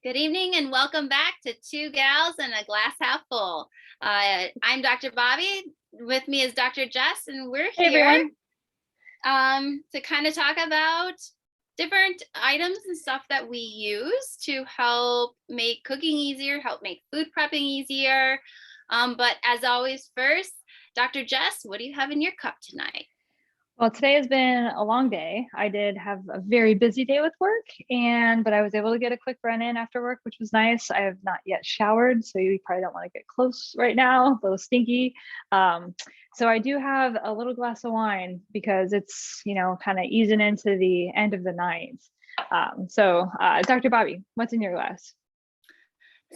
Good evening and welcome back to Two Gals and a Glass Half Full. I'm Dr. Bobby. With me is Dr. Jess, and we're Hey here everyone. to kind of talk about different items and stuff that we use to help make cooking easier, help make food prepping easier. But as always, first, Dr. Jess, what do you have in your cup tonight? Well, today has been a long day. I did have a very busy day with work, but I was able to get a quick run in after work, which was nice. I have not yet showered, so you probably don't want to get close right now, a little stinky. So I do have a little glass of wine because it's, kind of easing into the end of the night. Dr. Bobby, what's in your glass?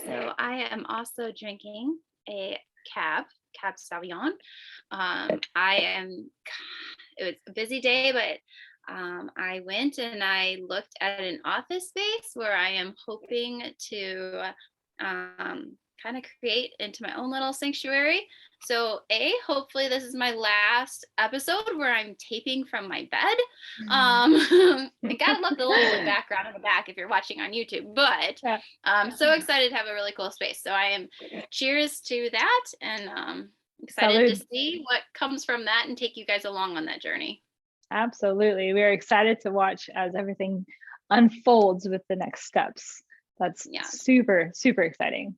So I am also drinking a Cab Sauvignon. It was a busy day, but I went and I looked at an office space where I am hoping to kind of create into my own little sanctuary. So, hopefully, this is my last episode where I'm taping from my bed. I gotta love the little background in the back if you're watching on YouTube, but Yeah. I'm so excited to have a really cool space. So, I am cheers to that and excited to Salud. see what comes from that and take you guys along on that journey. Absolutely. We are excited to watch as everything unfolds with the next steps. That's Yeah. super, super exciting.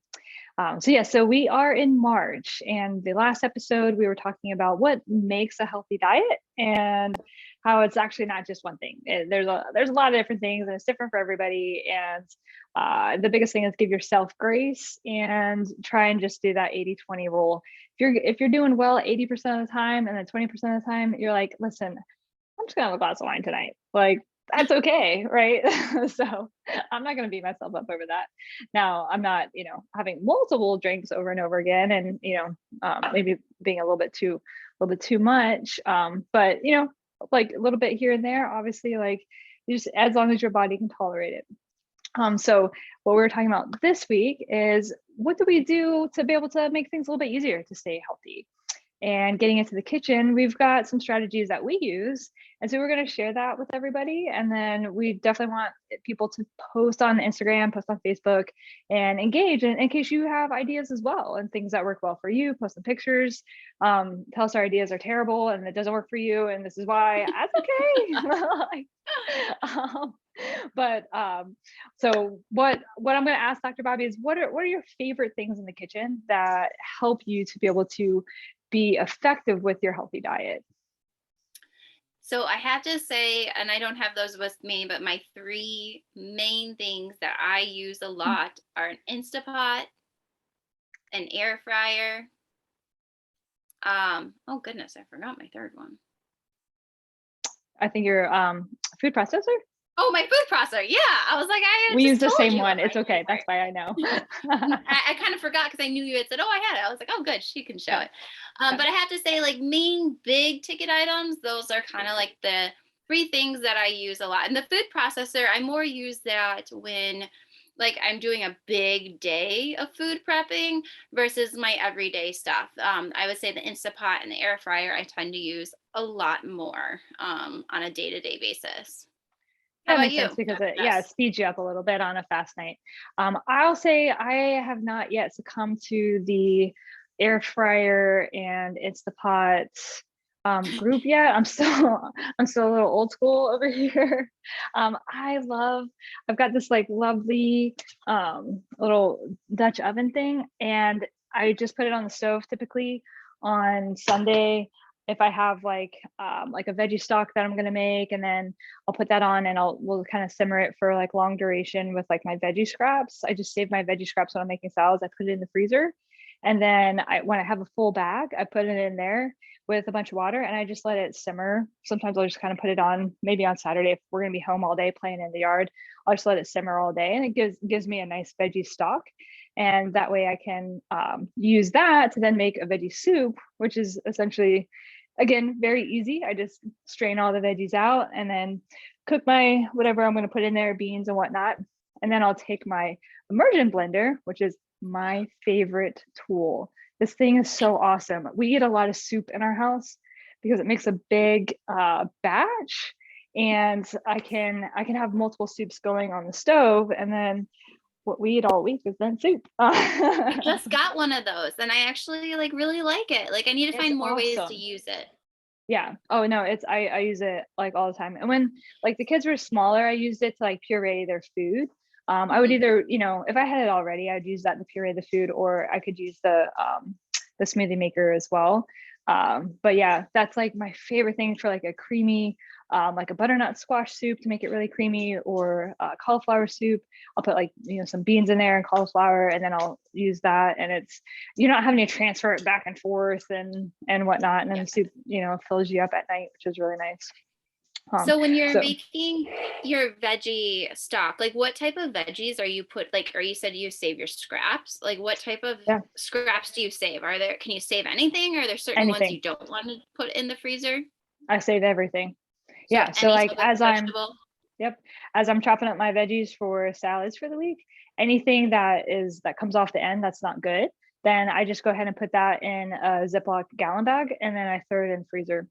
So we are in March, and the last episode we were talking about what makes a healthy diet and how it's actually not just one thing. There's a lot of different things, and it's different for everybody. And the biggest thing is give yourself grace and try and just do that 80-20 rule. If you're doing well 80% of the time, and then 20% of the time you're like, listen, I'm just gonna have a glass of wine tonight. Like, that's okay, right? So I'm not gonna beat myself up over that. Now, I'm not, having multiple drinks over and over again, and maybe being a little bit too much. But like a little bit here and there, obviously, like just as long as your body can tolerate it. So what we're talking about this week is what do we do to be able to make things a little bit easier to stay healthy? And getting into the kitchen, we've got some strategies that we use. And so we're going to share that with everybody. And then we definitely want people to post on Instagram, post on Facebook, and engage in case you have ideas as well and things that work well for you. Post some pictures. Tell us our ideas are terrible and it doesn't work for you. And this is why. That's okay. So what I'm going to ask Dr. Bobby is what are your favorite things in the kitchen that help you to be able to be effective with your healthy diet? So I have to say, and I don't have those with me, but my three main things that I use a lot are an Instapot, an air fryer. Oh goodness, I forgot my third one. I think your food processor. Oh, my food processor. Yeah. I was like, we use the same one. It's okay. That's why I know. I kind of forgot because I knew you had said, oh, I had it. I was like, oh, good. She can show it. But I have to say, like, main big ticket items, those are kind of like the three things that I use a lot. And the food processor, I more use that when like I'm doing a big day of food prepping versus my everyday stuff. I would say the Instapot and the air fryer I tend to use a lot more on a day-to-day basis. How That about makes you? sense because it speeds you up a little bit on a fast night. I'll say I have not yet succumbed to the air fryer and Instapot group yet. I'm still a little old school over here. I've got this like lovely little Dutch oven thing, and I just put it on the stove typically on Sunday if I have like a veggie stock that I'm gonna make, and then I'll put that on and we'll kind of simmer it for like long duration with like my veggie scraps. I just save my veggie scraps when I'm making salads. I put it in the freezer, and then when I have a full bag, I put it in there with a bunch of water and I just let it simmer. Sometimes I'll just kind of put it on maybe on Saturday if we're gonna be home all day playing in the yard. I'll just let it simmer all day, and it gives me a nice veggie stock. And that way I can use that to then make a veggie soup, which is essentially, again, very easy. I just strain all the veggies out and then cook my whatever I'm going to put in there, beans and whatnot. And then I'll take my immersion blender, which is my favorite tool. This thing is so awesome. We eat a lot of soup in our house because it makes a big batch, and I can have multiple soups going on the stove, and then what we eat all week is then soup. I just got one of those and I actually like really like it. Like I need to It's find more ways to awesome. use it. Yeah. Oh no, I use it like all the time. And when like the kids were smaller, I used it to like puree their food. I would Mhm. either, if I had it already, I'd use that to puree the food, or I could use the smoothie maker as well. But yeah, that's like my favorite thing for like a creamy, like a butternut squash soup to make it really creamy, or cauliflower soup. I'll put like, some beans in there and cauliflower, and then I'll use that. And you're not having to transfer it back and forth and whatnot. And then Yeah. the soup, fills you up at night, which is really nice. So when you're So making your veggie stock, like what type of veggies are you put like, or you said you save your scraps? Like what type of yeah, scraps do you save? Can you save anything? Or are there certain ones anything. you don't want to put in the freezer? I save everything. So Yeah. So any like type of vegetable? yep, as I'm chopping up my veggies for salads for the week, anything that comes off the end that's not good, then I just go ahead and put that in a Ziploc gallon bag, and then I throw it in the freezer.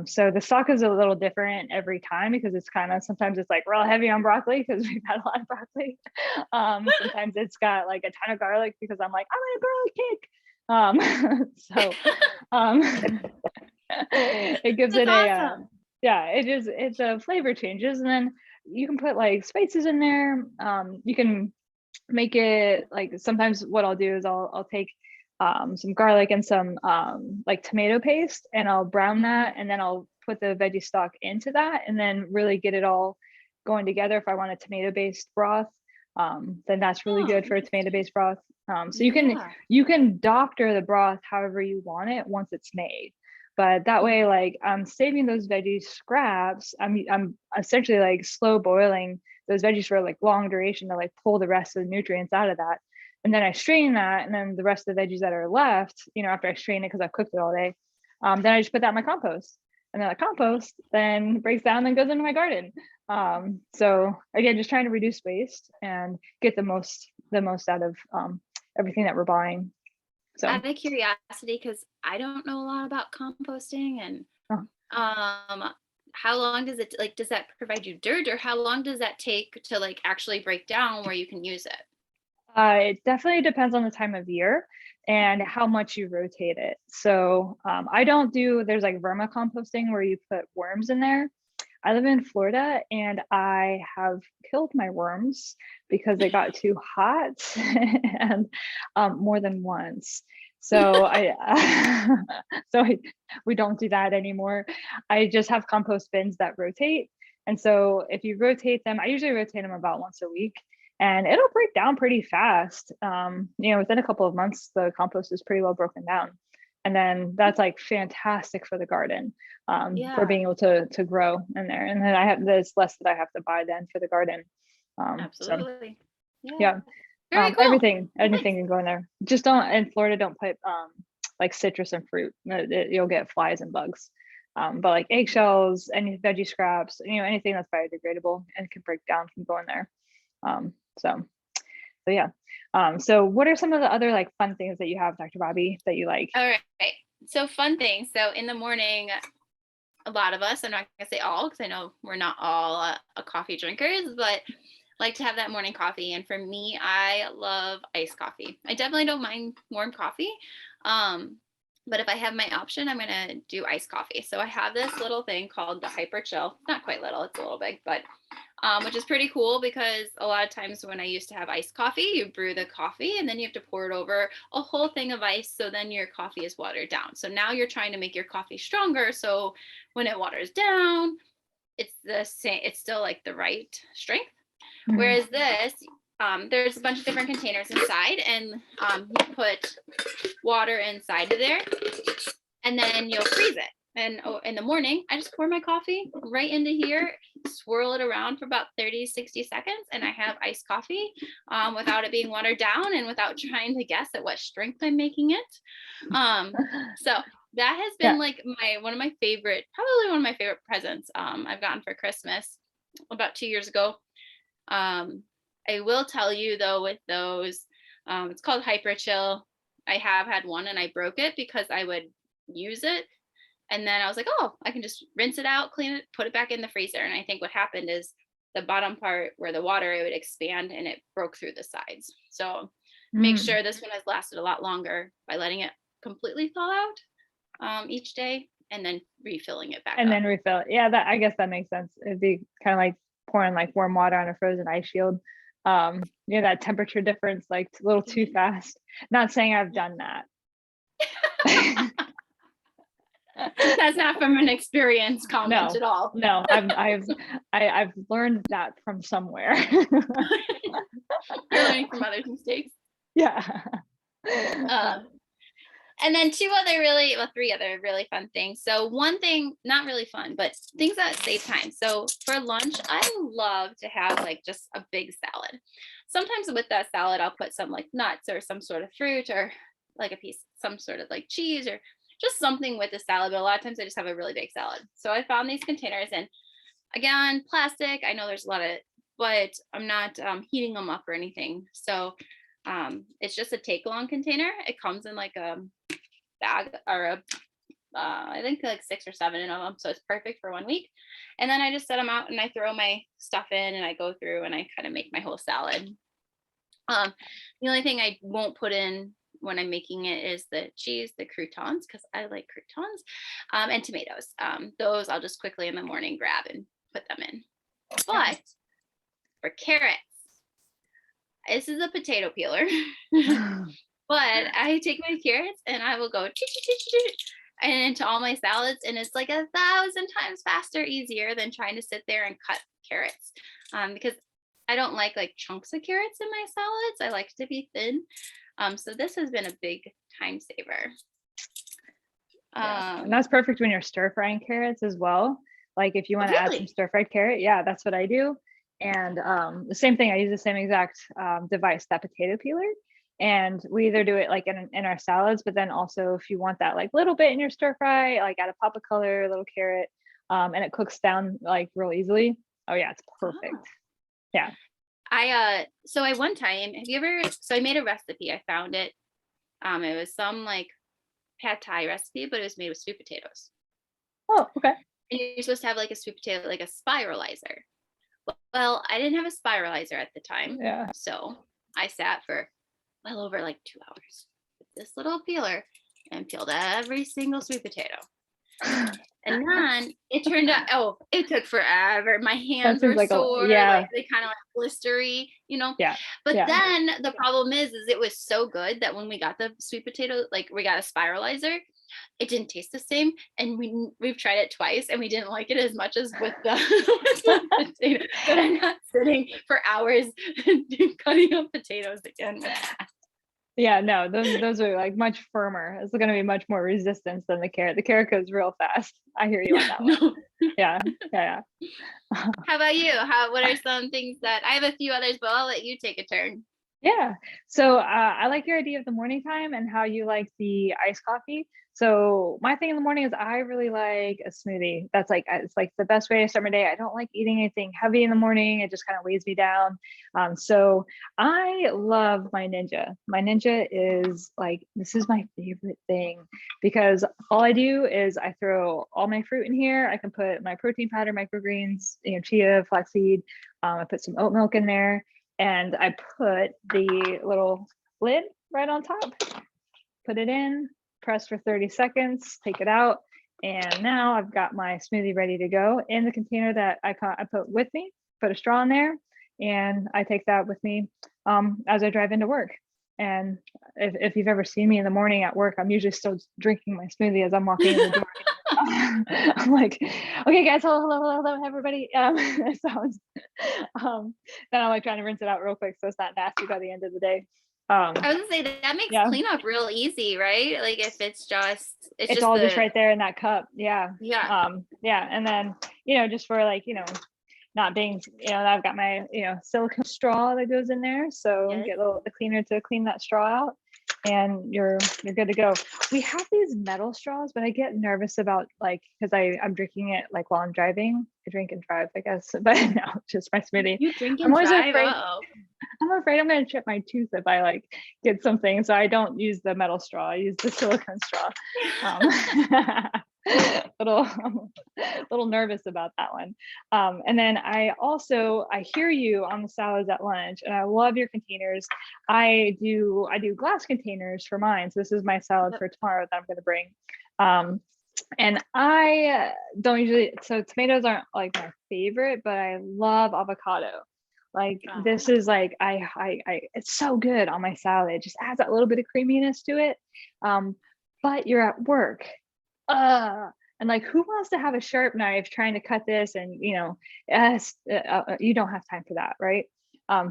So the stock is a little different every time, because it's kind of, sometimes it's like real heavy on broccoli because we've had a lot of broccoli. Sometimes it's got like a ton of garlic because I'm like, I want a garlic cake. It gives That's it awesome. yeah, it's a flavor changes. And then you can put like spices in there. You can make it like, sometimes what I'll do is I'll take some garlic and some like tomato paste, and I'll brown Mhm. that, and then I'll put the veggie stock into that, and then really get it all going together. If I want a tomato based broth, then that's really Oh, good for a tomato interesting. based broth. So Yeah. you can doctor the broth however you want it once it's made. But that way, Mhm. like, I'm saving those veggie scraps. I'm essentially like slow boiling those veggies for like long duration to like pull the rest of the nutrients out of that. And then I strain that, and then the rest of the veggies that are left, after I strain it because I've cooked it all day, then I just put that in my compost. And then the compost then breaks down and goes into my garden. So again, just trying to reduce waste and get the most out of everything that we're buying. So Out of curiosity, because I don't know a lot about composting and uh, um how long does it like does that provide you dirt, or how long does that take to like actually break down where you can use it? it definitely depends on the time of year and how much you rotate it. So I don't do, there's like vermicomposting where you put worms in there. I live in Florida, and I have killed my worms because it got too hot and more than once. So we don't do that anymore. I just have compost bins that rotate. And so if you rotate them, I usually rotate them about once a week, and it'll break down pretty fast. Within a couple of months, the compost is pretty well broken down. And then that's like fantastic for the garden, for Yeah, being able to grow in there. And then there's less that I have to buy then for the garden. So absolutely. Yeah. yeah, Very cool. everything, Nice. anything can go in there. Just don't, in Florida, don't put like citrus and fruit. You'll get flies and bugs. But like eggshells, any veggie scraps, anything that's biodegradable and can break down can go in there. So yeah. So what are some of the other like fun things that you have, Dr. Bobby, that you like? All right. So fun thing. So in the morning, a lot of us, I'm not gonna say all because I know we're not all coffee drinkers, but like to have that morning coffee. And for me, I love iced coffee. I definitely don't mind warm coffee. Um, but if I have my option, I'm gonna do iced coffee. So I have this little thing called the Hyper Chill. Not quite little, it's a little big, but which is pretty cool because a lot of times when I used to have iced coffee, you brew the coffee and then you have to pour it over a whole thing of ice. So then your coffee is watered down. So now you're trying to make your coffee stronger. So when it waters down, it's the same, it's still like the right strength. Mhm. Whereas this, there's a bunch of different containers inside, and you put water inside of there, and then you'll freeze it. And in the morning, I just pour my coffee right into here, swirl it around for about 30, 60 seconds, and I have iced coffee without it being watered down and without trying to guess at what strength I'm making it. So that has Yeah. been like one of my favorite, probably one of my favorite presents I've gotten for Christmas about 2 years ago. I will tell you though, with those, it's called Hyper Chill. I have had one and I broke it because I would use it. And then I was like, oh, I can just rinse it out, clean it, put it back in the freezer. And I think what happened is the bottom part where the water, it would expand and it broke through the sides. So make sure this one has lasted a lot longer by letting it completely thaw out each day and then refilling it back And up. then refill it. Yeah, I guess that makes sense. It'd be kind of like pouring like warm water on a frozen ice shield. That temperature difference, like a little too fast. Not saying I've done that. That's not from an experience comment at all. No, I've learned that from somewhere. You're learning from others' mistakes. Yeah. And then three other really fun things. So one thing, not really fun, but things that save time. So for lunch, I love to have like just a big salad. Sometimes with that salad, I'll put some like nuts or some sort of fruit or like some sort of like cheese or just something with the salad. But a lot of times I just have a really big salad. So I found these containers, and again, plastic. I know there's a lot of, but I'm not heating them up or anything. So it's just a take along container. It comes in like a bag or I think like 6 or 7 of them. So it's perfect for 1 week. And then I just set them out and I throw my stuff in and I go through and I kind of make my whole salad. The only thing I won't put in when I'm making it is the cheese, the croutons, because I like croutons, and tomatoes. Those I'll just quickly in the morning grab and put them in. But for carrots, this is a potato peeler, but I take my carrots and I will go and into all my salads, and it's like 1,000 times faster, easier than trying to sit there and cut carrots, because I don't like chunks of carrots in my salads. I like to be thin. So this has been a big time saver. And that's perfect when you're stir frying carrots as well. Like if you want to add some stir fried carrot, that's what I do. And the same thing, I use the same exact device, that potato peeler. And we either do it like in our salads, but then also if you want that like little bit in your stir fry, like add a pop of color, a little carrot, and it cooks down like real easily. Oh yeah, it's perfect. Yeah. So I one time, I made a recipe. I found it. It was some like pad thai recipe, but it was made with sweet potatoes. Oh, okay. And you're supposed to have like a sweet potato, like a spiralizer. Well, I didn't have a spiralizer at the time. Yeah. So I sat for well over like 2 hours with this little peeler and peeled every single sweet potato. And then it turned out, it took forever. My hands were sore, like they kind of like blistery, Yeah. But then the problem is it was so good that when we got the sweet potato, like we got a spiralizer, it didn't taste the same. And we've tried it twice and we didn't like it as much as with the potato. But I'm not sitting for hours cutting up potatoes again. Yeah, no, those are like much firmer. It's going to be much more resistance than the carrot. The carrot goes real fast. I hear you on that one. Yeah. How about you? What are some things that I have a few others, but I'll let you take a turn. Yeah. So I like your idea of the morning time and how you like the iced coffee. So my thing in the morning is I really like a smoothie. That's it's like the best way to start my day. I don't like eating anything heavy in the morning. It just kind of weighs me down. So I love my Ninja. My Ninja is this is my favorite thing because all I do is I throw all my fruit in here. I can put my protein powder, microgreens, chia, flaxseed. I put some oat milk in there. And I put the little lid right on top, put it in, press for 30 seconds, take it out. And now I've got my smoothie ready to go in the container that I put with me, put a straw in there, and I take that with me as I drive into work. And if you've ever seen me in the morning at work, I'm usually still drinking my smoothie as I'm walking in the door. I'm like, okay, guys, hello, everybody. Then I'm like trying to rinse it out real quick so it's not nasty by the end of the day. I was gonna say that makes cleanup real easy, right? Like if it's just all just right there in that cup. Yeah. Yeah. And then just for not being I've got my silicone straw that goes in there, so get the cleaner to clean that straw out, and you're good to go. We have these metal straws, but I get nervous about because I'm drinking it while I'm driving. I drink and drive, I guess, but no, just my smoothie. You drink and drive? I'm afraid I'm going to chip my tooth if I get something, so I don't use the metal straw. I use the silicone straw. little little nervous about that one. And then I hear you on the salads at lunch, and I love your containers. I do glass containers for mine. So this is my salad for tomorrow that I'm going to bring. Um, and I don't usually, so tomatoes aren't like my favorite, but I love avocado. Like this is like it's so good on my salad. It just adds that little bit of creaminess to it. But you're at work. And like, who wants to have a sharp knife trying to cut this? And you don't have time for that, right?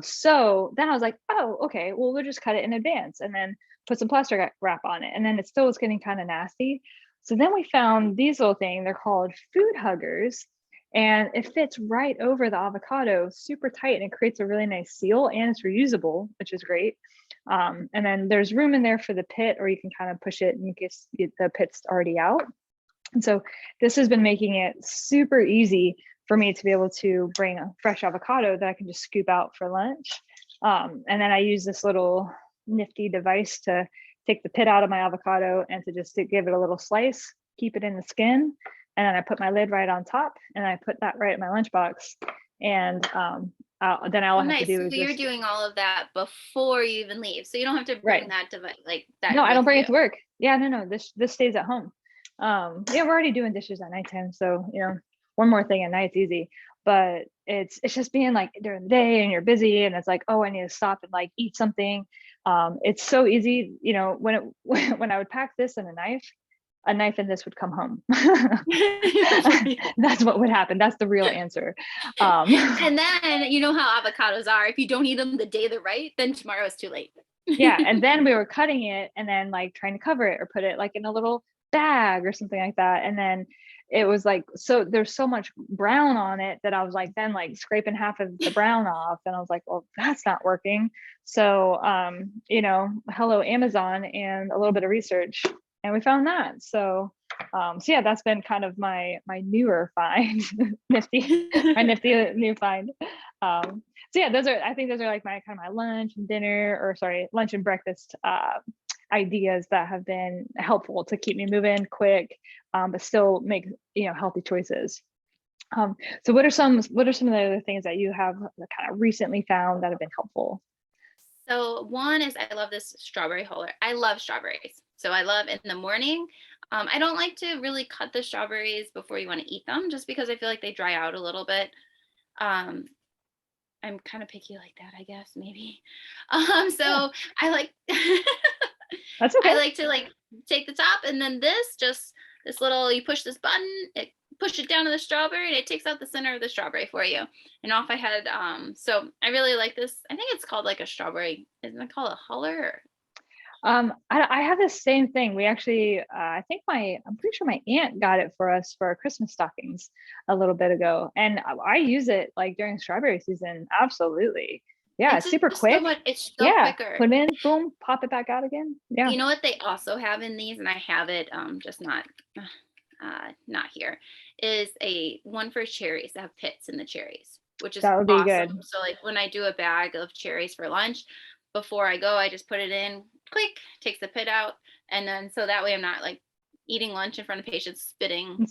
So then I was like, oh, okay, well, we'll just cut it in advance and then put some plastic wrap on it. And then it still was getting kind of nasty. So then we found these little things. They're called food huggers, and it fits right over the avocado, super tight, and it creates a really nice seal, and it's reusable, which is great. And then there's room in there for the pit, or you can kind of push it and the pit's already out. And so this has been making it super easy for me to be able to bring a fresh avocado that I can just scoop out for lunch. And then I use this little nifty device to take the pit out of my avocado and to give it a little slice, keep it in the skin. And then I put my lid right on top, and I put that right in my lunchbox. And then all I have to do is you're doing all of that before you even leave, so you don't have to bring that device like that. No, I don't bring it to work. Yeah, no. This stays at home. We're already doing dishes at nighttime, so one more thing at night's easy. But it's just being like during the day and you're busy, and it's like, oh, I need to stop and like eat something. It's so easy, when I would pack this and a knife and this would come home. That's what would happen. That's the real answer. And then you know how avocados are. If you don't eat them the day they're right, then tomorrow is too late. Yeah. And then we were cutting it and then like trying to cover it or put it like in a little bag or something like that. And then it was like, so there's so much brown on it that I was like, then like scraping half of the brown off. And I was like, well, that's not working. So, hello, Amazon, and a little bit of research, and we found that. So yeah, that's been kind of my newer find, my nifty new find. So yeah, I think those are like my kind of my lunch and dinner, or sorry, lunch and breakfast ideas that have been helpful to keep me moving quick, but still make healthy choices. So what are some of the other things that you have kind of recently found that have been helpful? So one is, I love this strawberry huller. I love strawberries. So I love in the morning. I don't like to really cut the strawberries before you want to eat them, just because I feel like they dry out a little bit. I'm kind of picky like that, I guess, maybe. So I like, That's okay. I like to like take the top, and then this little, you push this button, it push it down to the strawberry, and it takes out the center of the strawberry for you. And off I head. So I really like this. I think it's called like a strawberry. Isn't it called a huller? I have the same thing. We actually, I'm pretty sure my aunt got it for us for our Christmas stockings a little bit ago. And I use it like during strawberry season. Absolutely. Yeah. It's super quick. It's so quicker. Put it in, boom, pop it back out again. Yeah. You know what they also have in these, and I have it, just not here, is a one for cherries that have pits in the cherries, which is that would be good. So like when I do a bag of cherries for lunch, before I go, I just put it in, click, takes the pit out, and then so that way I'm not like eating lunch in front of patients spitting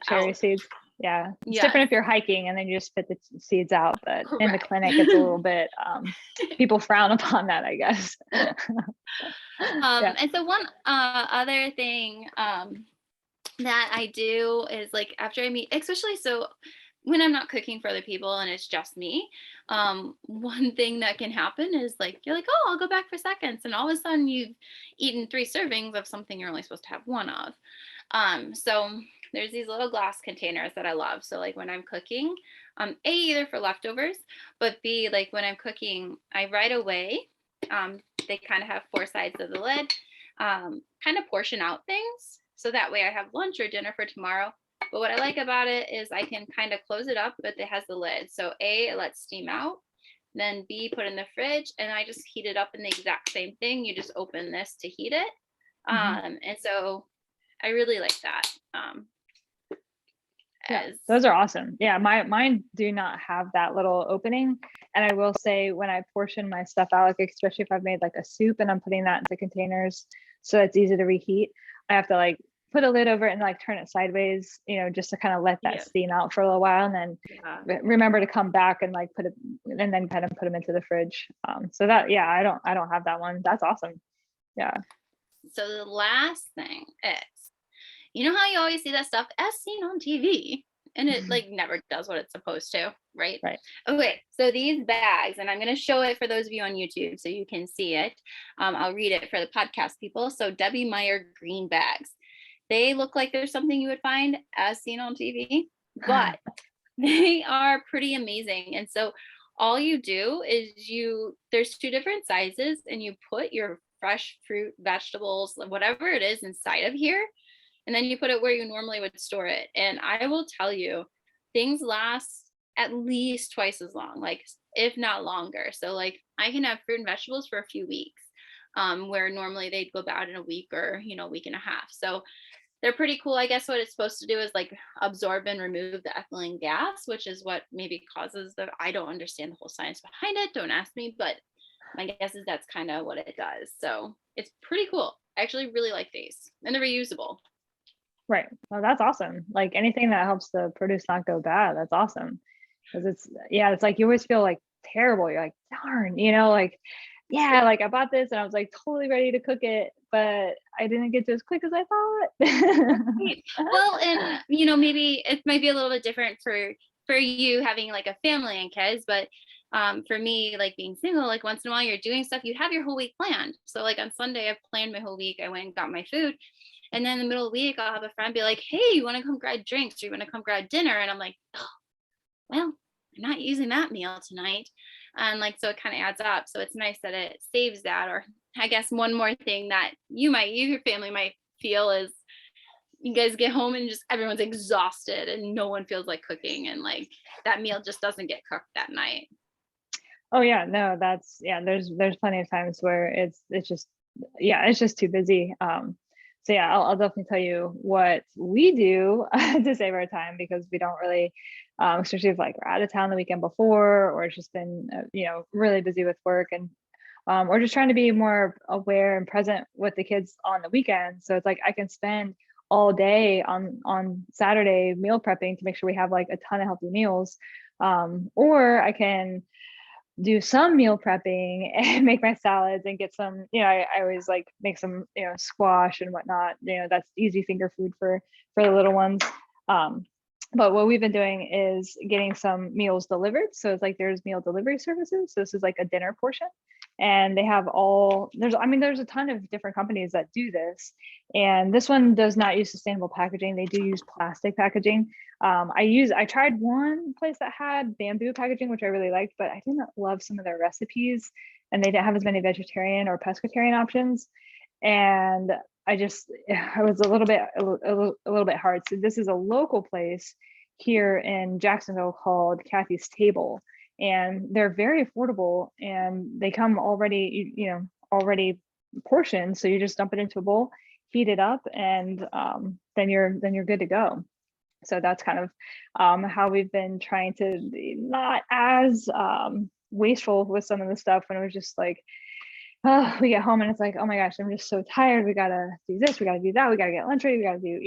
cherry seeds. Yeah, it's different if you're hiking and then you just spit the seeds out, but correct. In the clinic it's a little bit people frown upon that, I guess. And so one other thing that I do is like after I meet, especially so when I'm not cooking for other people and it's just me, one thing that can happen is like you're like, oh, I'll go back for seconds, and all of a sudden you've eaten 3 servings of something you're only supposed to have 1 of. So there's these little glass containers that I love. So like when I'm cooking, A, either for leftovers, but B, like when I'm cooking, I right away, they kind of have 4 sides of the lid, kind of portion out things. So that way I have lunch or dinner for tomorrow. But what I like about it is I can kind of close it up, but it has the lid. So A, it lets steam out, then B, put in the fridge, and I just heat it up in the exact same thing. You just open this to heat it. And so I really like that. Those are awesome. Yeah, mine do not have that little opening. And I will say when I portion my stuff out, like especially if I've made like a soup and I'm putting that into containers so it's easy to reheat, I have to like put a lid over it and like turn it sideways, just to kind of let that steam out for a little while, and then remember to come back and like put it, and then kind of put them into the fridge. So that, yeah, I don't have that one. That's awesome. Yeah. So the last thing is, you know how you always see that stuff as seen on TV, and it like never does what it's supposed to, right? Right. Okay, so these bags, and I'm going to show it for those of you on YouTube so you can see it. I'll read it for the podcast people. So Debbie Meyer green bags. They look like there's something you would find as seen on TV, but they are pretty amazing. And so all you do is there's 2 different sizes, and you put your fresh fruit, vegetables, whatever it is inside of here. And then you put it where you normally would store it. And I will tell you, things last at least twice as long, like if not longer. So like I can have fruit and vegetables for a few weeks, where normally they'd go bad in a week or, a week and a half. So they're pretty cool. I guess what it's supposed to do is like absorb and remove the ethylene gas, which is what maybe causes I don't understand the whole science behind it. Don't ask me, but my guess is that's kind of what it does. So it's pretty cool. I actually really like these, and they're reusable. Right. Well, that's awesome. Like anything that helps the produce not go bad, that's awesome. Because it's like you always feel like terrible. You're like, darn, like, yeah, like I bought this and I was like totally ready to cook it, but I didn't get to as quick as I thought. Well, and maybe it might be a little bit different for you having like a family and kids, but for me, like being single, like once in a while you're doing stuff, you have your whole week planned. So like on Sunday, I've planned my whole week. I went and got my food. And then in the middle of the week, I'll have a friend be like, hey, you want to come grab drinks, or you want to come grab dinner? And I'm like, oh, well, I'm not using that meal tonight. And like, so it kind of adds up. So it's nice that it saves that. Or I guess one more thing that your family might feel is you guys get home and just everyone's exhausted and no one feels like cooking. And like that meal just doesn't get cooked that night. Oh yeah, no, there's plenty of times where it's just too busy. So yeah, I'll definitely tell you what we do to save our time, because we don't really, especially if like we're out of town the weekend before, or it's just been, really busy with work, and or just trying to be more aware and present with the kids on the weekend. So it's like I can spend all day on Saturday meal prepping to make sure we have like a ton of healthy meals, or I can do some meal prepping and make my salads and get some, I always like make some, squash and whatnot, that's easy finger food for the little ones. But what we've been doing is getting some meals delivered. So it's like there's meal delivery services. So this is like a dinner portion, and they have there's a ton of different companies that do this. And this one does not use sustainable packaging. They do use plastic packaging. I tried one place that had bamboo packaging, which I really liked, but I didn't love some of their recipes, and they didn't have as many vegetarian or pescatarian options. And I was a little bit hard. So this is a local place here in Jacksonville called Kathy's Table, and they're very affordable, and they come already, already portioned. So you just dump it into a bowl, heat it up, and then you're good to go. So that's kind of how we've been trying to be not as wasteful with some of the stuff, when it was just like, oh, we get home and it's like, oh my gosh, I'm just so tired. We gotta do this, we gotta do that, we gotta get lunch ready, we gotta do,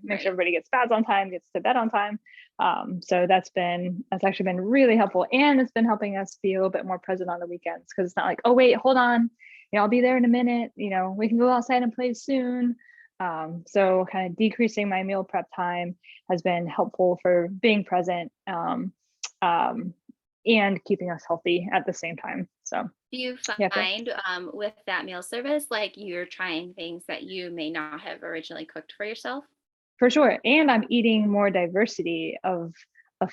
make sure everybody gets baths on time, gets to bed on time. So that's actually been really helpful, and it's been helping us be a little bit more present on the weekends, because it's not like, oh wait, hold on, I'll be there in a minute, we can go outside and play soon. So kind of decreasing my meal prep time has been helpful for being present, and keeping us healthy at the same time. So do you find with that meal service, like you're trying things that you may not have originally cooked for yourself? For sure. And I'm eating more diversity of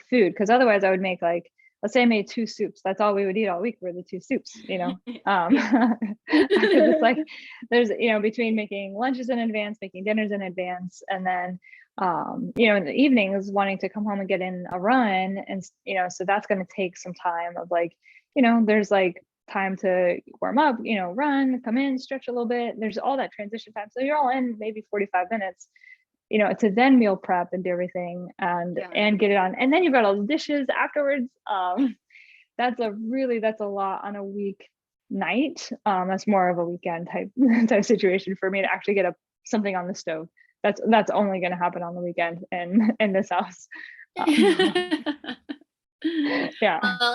food, because otherwise I would make, like, let's say I made 2 soups. That's all we would eat all week were the 2 soups, because it's like there's, between making lunches in advance, making dinners in advance, and then, in the evenings wanting to come home and get in a run. And, so that's going to take some time of like, there's like time to warm up, run, come in, stretch a little bit. There's all that transition time. So you're all in maybe 45 minutes, to then meal prep and do everything and get it on. And then you've got all the dishes afterwards. That's a lot on a week night. That's more of a weekend type situation for me to actually get something on the stove. that's only going to happen on the weekend in this house. Um, yeah. Well,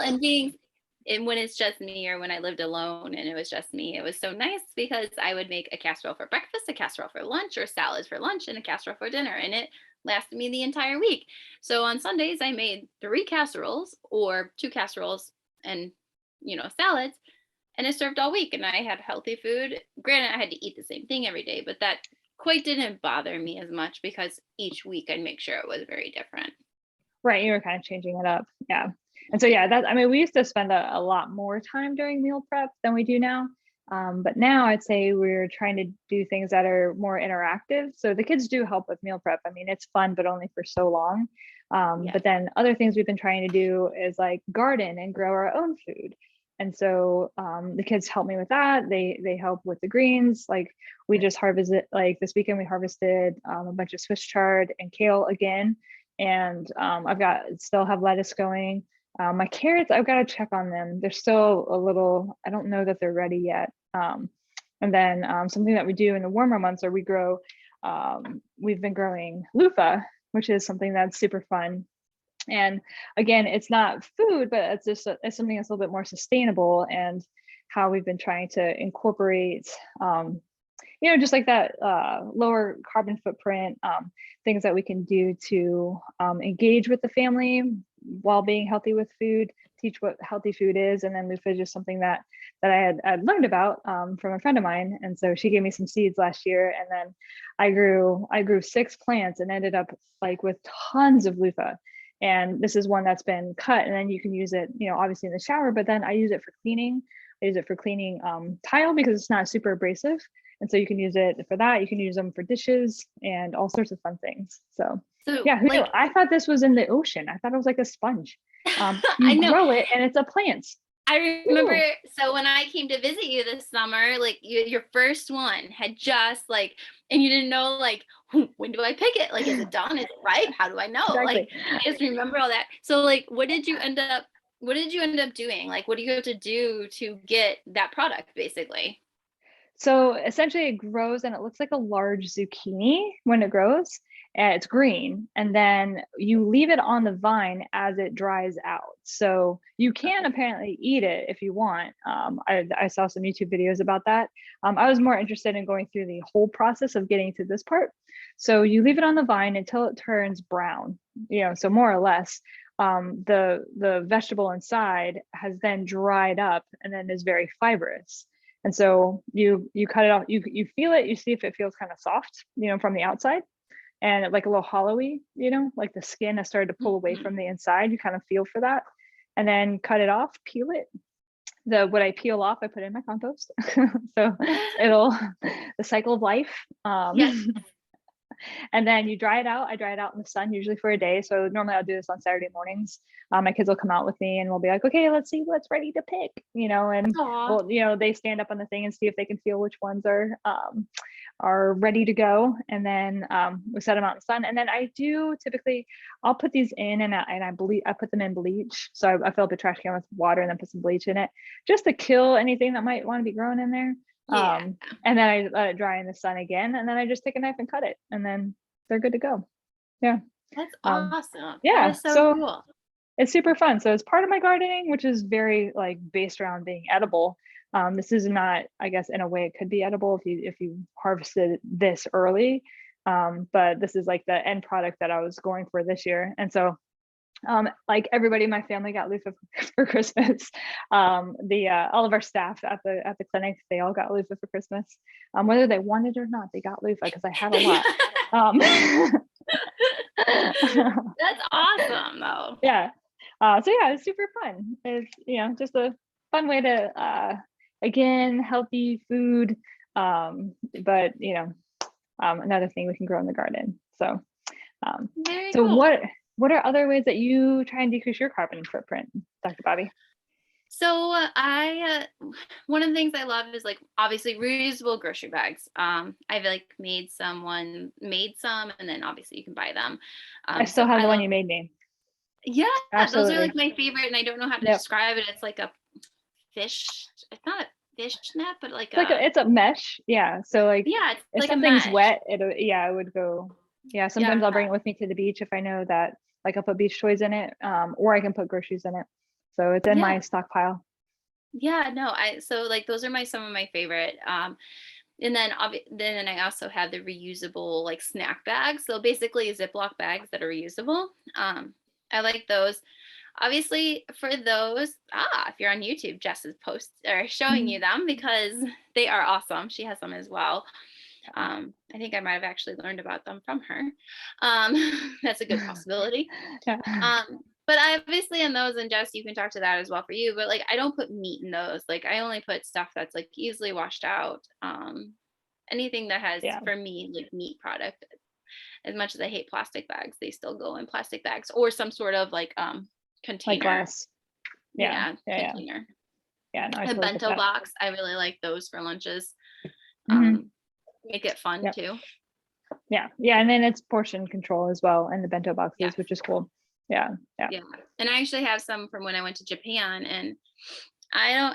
and when it's just me or when I lived alone and it was just me, it was so nice because I would make a casserole for breakfast, a casserole for lunch, or salads for lunch, and a casserole for dinner. And it lasted me the entire week. So on Sundays, I made 3 casseroles or 2 casseroles and, salads. And it served all week. And I had healthy food. Granted, I had to eat the same thing every day, but that quite didn't bother me as much because each week I'd make sure it was very different. Right. You were kind of changing it up. Yeah. And so, yeah, I mean, we used to spend a lot more time during meal prep than we do now. But now I'd say we're trying to do things that are more interactive. So the kids do help with meal prep. I mean, it's fun, but only for so long. Yeah. But then other things we've been trying to do is like garden and grow our own food. And so the kids help me with that. They help with the greens. Like we just harvested, like this weekend we harvested a bunch of Swiss chard and kale again. And still have lettuce going. My carrots, I've got to check on them. They're still a little, I don't know that they're ready yet. And then something that we do in the warmer months are we've been growing loofah, which is something that's super fun. And again, it's not food, but it's just it's something that's a little bit more sustainable, and how we've been trying to incorporate just like that lower carbon footprint, things that we can do to engage with the family while being healthy with food, teach what healthy food is. And then loofah is just something that I'd learned about from a friend of mine. And so she gave me some seeds last year, and then I grew 6 plants and ended up like with tons of loofah. And this is one that's been cut, and then you can use it, obviously in the shower, but then I use it for cleaning. I use it for cleaning tile because it's not super abrasive. And so you can use it for that. You can use them for dishes and all sorts of fun things. So yeah, who knew? I thought this was in the ocean. I thought it was like a sponge. I You know. grow it and it's a plant. I remember, so when I came to visit you this summer, like your first one had just and you didn't know when do I pick it? Like, is it done? Is it ripe? How do I know? Exactly. I just remember all that. So what did you end up doing? Like, what do you have to do to get that product basically? So essentially it grows and it looks like a large zucchini when it grows, and it's green. And then you leave it on the vine as it dries out. So you can apparently eat it if you want. I saw some YouTube videos about that. I was more interested in going through the whole process of getting to this part. So you leave it on the vine until it turns brown, so more or less. The vegetable inside has then dried up and then is very fibrous. And so you cut it off, you feel it, you see if it feels kind of soft, from the outside, and like a little hollowy, like the skin has started to pull away from the inside. You kind of feel for that, and then cut it off, peel it. What I peel off, I put in my compost. So the cycle of life. Yes. And then you dry it out. I dry it out in the sun, usually for a day. So normally I'll do this on Saturday mornings. My kids will come out with me and we'll be like, okay, let's see what's ready to pick, and they stand up on the thing and see if they can feel which ones are ready to go. And then we set them out in the sun. And then I'll put these in and I put them in bleach. So I fill up the trash can with water and then put some bleach in it just to kill anything that might want to be growing in there. Yeah. And then I let it dry in the sun again, and then I just take a knife and cut it, and then they're good to go. Yeah. That's awesome. Yeah. That is so cool. It's super fun. So it's part of my gardening, which is very based around being edible. This is not, I guess, in a way it could be edible if you harvested this early. But this is like the end product that I was going for this year. And so like everybody in my family got loofah for Christmas. All of our staff at the clinic, they all got loofah for Christmas. Whether they wanted it or not, they got loofah because I had a lot. That's awesome though. Yeah. So yeah, it's super fun. It's just a fun way to again, healthy food. But another thing we can grow in the garden. So Very so cool. what are other ways that you try and decrease your carbon footprint, Dr. Bobby? So one of the things I love is obviously reusable grocery bags. I've made some, and then obviously you can buy them. I still have the one you made me. Yeah, Absolutely. those are my favorite, and I don't know how to describe it. It's like a fish. It's not fish net, but like it's a mesh. Yeah. So like yeah, it's if like a something's mesh. wet, it would go. Yeah. Yeah. Sometimes I'll bring it with me to the beach if I know that like I'll put beach toys in it, or I can put groceries in it. So it's in Yeah. my stockpile. Yeah, no, so like those are some of my favorite. And then then I also have the reusable like snack bags. So basically Ziploc bags that are reusable. I like those. Obviously for those, if you're on YouTube, Jess is showing you Mhm. them because they are awesome. She has them as well. I think I might have actually learned about them from her. That's a good possibility. Yeah. But I obviously in those, and Jess, you can talk to that as well for you. But like, I don't put meat in those. Like, I only put stuff that's like easily washed out. Anything that has, Yeah. for me, like meat product. As much as I hate plastic bags, they still go in plastic bags or some sort of like Like container. glass. Yeah. Yeah, Yeah. Yeah. container. Yeah. No, I A totally get bento that. box. I really like those for lunches. Hmm. Make it fun Yep. too. Yeah. Yeah. And then it's portion control as well in the bento Yeah. boxes, which is cool. Yeah. Yeah. Yeah. And I actually have some from when I went to Japan. And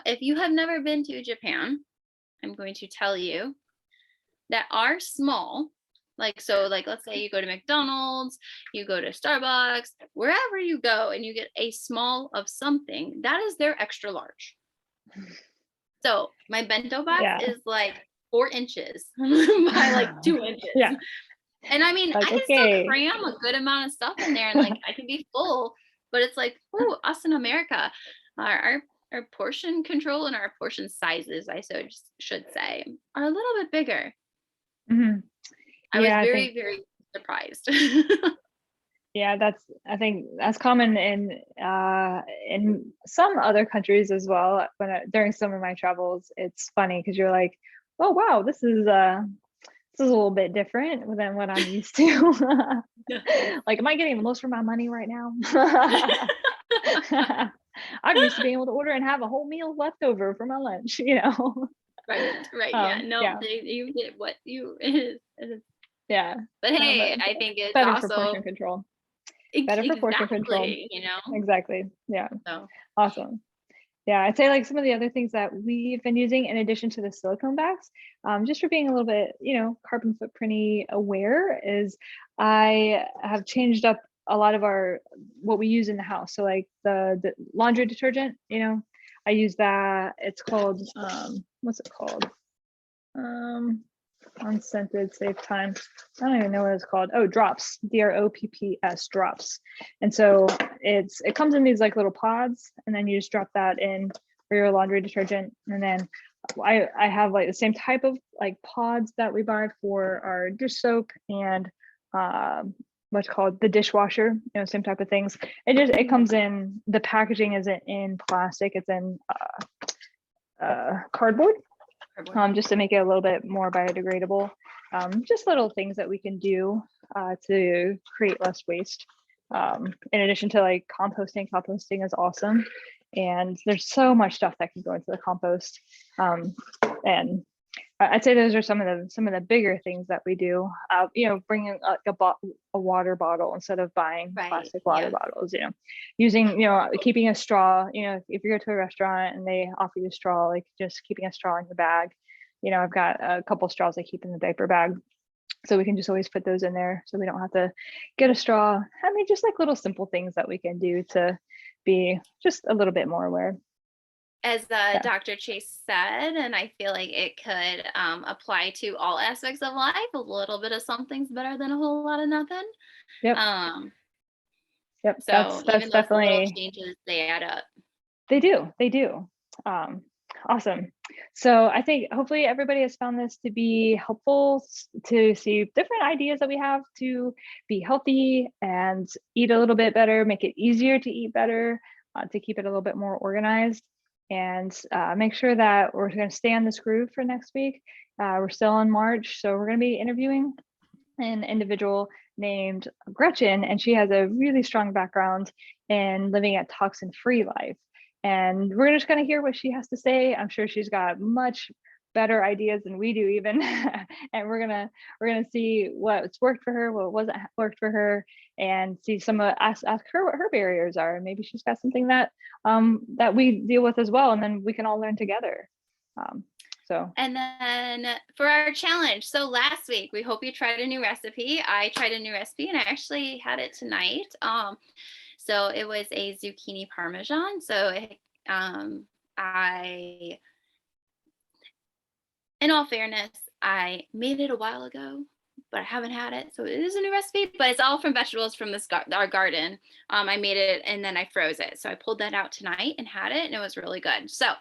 if you have never been to Japan, I'm going to tell you that are small. Like, so, like, let's say you go to McDonald's, you go to Starbucks, wherever you go, and you get a small of something, that is their extra large. So my bento box Yeah. is like 4 inches by like 2 inches. Yeah. And I mean, I Like, can still okay. cram a good amount of stuff in there and like I can be full, but it's like, oh, us in America, our portion control and our portion sizes, should say, are a little bit bigger. Hmm. I was Yeah. I think, very, very surprised. yeah, I think that's common in some other countries as well. During some of my travels, it's funny because you're like, oh wow, this is a little bit different than what I'm used to. Like, am I getting the most for my money right now? I'm used to being able to order and have a whole meal left over for my lunch, you know? Right. Yeah. No, Yeah, you get what you it is. yeah. But No, hey, but I think it's better for also portion control. Better for portion control. exactly, you know. Exactly. Yeah. So Awesome. Yeah, I'd say like some of the other things that we've been using in addition to the silicone bags, just for being a little bit, carbon footprinty aware, is I have changed up a lot of what we use in the house. So like the laundry detergent, I use that. It's called what's it called? Unscented save time. I don't even know what it's called. Oh, drops. DROPPS, drops. And so it comes in these like little pods, and then you just drop that in for your laundry detergent. And then I have like the same type of like pods that we buy for our dish soap and what's called the dishwasher, same type of things. It comes in, the packaging isn't in plastic, it's in cardboard, just to make it a little bit more biodegradable. Just little things that we can do to create less waste. In addition to like composting is awesome. And there's so much stuff that can go into the compost. And I'd say those are some of the bigger things that we do. Bringing a water bottle instead of buying right. plastic water Yeah. bottles. Using keeping a straw. If you go to a restaurant and they offer you a straw, like just keeping a straw in your bag. I've got a couple straws I keep in the diaper bag, so we can just always put those in there, so we don't have to get a straw. I mean, just like little simple things that we can do to be just a little bit more aware. As Yeah. Dr. Chase said, and I feel like it could apply to all aspects of life. A little bit of something's better than a whole lot of nothing. Yep. Yep. So That's even those little definitely, changes, they add up. they do. Awesome. So I think hopefully everybody has found this to be helpful to see different ideas that we have to be healthy and eat a little bit better, make it easier to eat better, to keep it a little bit more organized, and make sure that we're going to stay on this groove for next week. We're still in March, so we're going to be interviewing an individual named Gretchen, and she has a really strong background in living a toxin-free life. And we're just going to hear what she has to say. I'm sure she's got much better ideas than we do even. And we're gonna see what's worked for her, what wasn't worked for her, and see ask her what her barriers are. And maybe she's got something that that we deal with as well, and then we can all learn together. So And then for our challenge, so last week, we hope you tried a new recipe. I tried a new recipe and I actually had it tonight. So it was a zucchini parmesan. Um, I, in all fairness, I made it a while ago, but I haven't had it. So it is a new recipe, but it's all from vegetables from our garden. I made it and then I froze it. So I pulled that out tonight and had it, and it was really good. So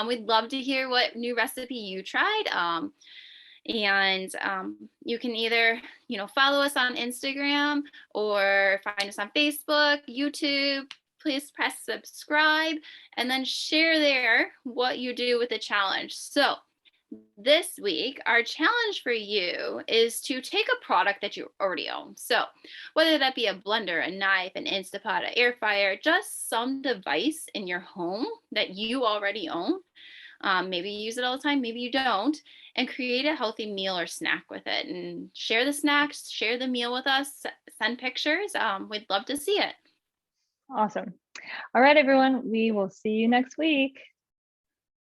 we'd love to hear what new recipe you tried. And you can either, follow us on Instagram or find us on Facebook, YouTube. Please press subscribe and then share there what you do with the challenge. So this week, our challenge for you is to take a product that you already own. So, whether that be a blender, a knife, an Instapot, an air fryer, just some device in your home that you already own. Maybe you use it all the time, maybe you don't, and create a healthy meal or snack with it. And share the snacks, share the meal with us, send pictures. We'd love to see it. awesome. All right, everyone. We will see you next week.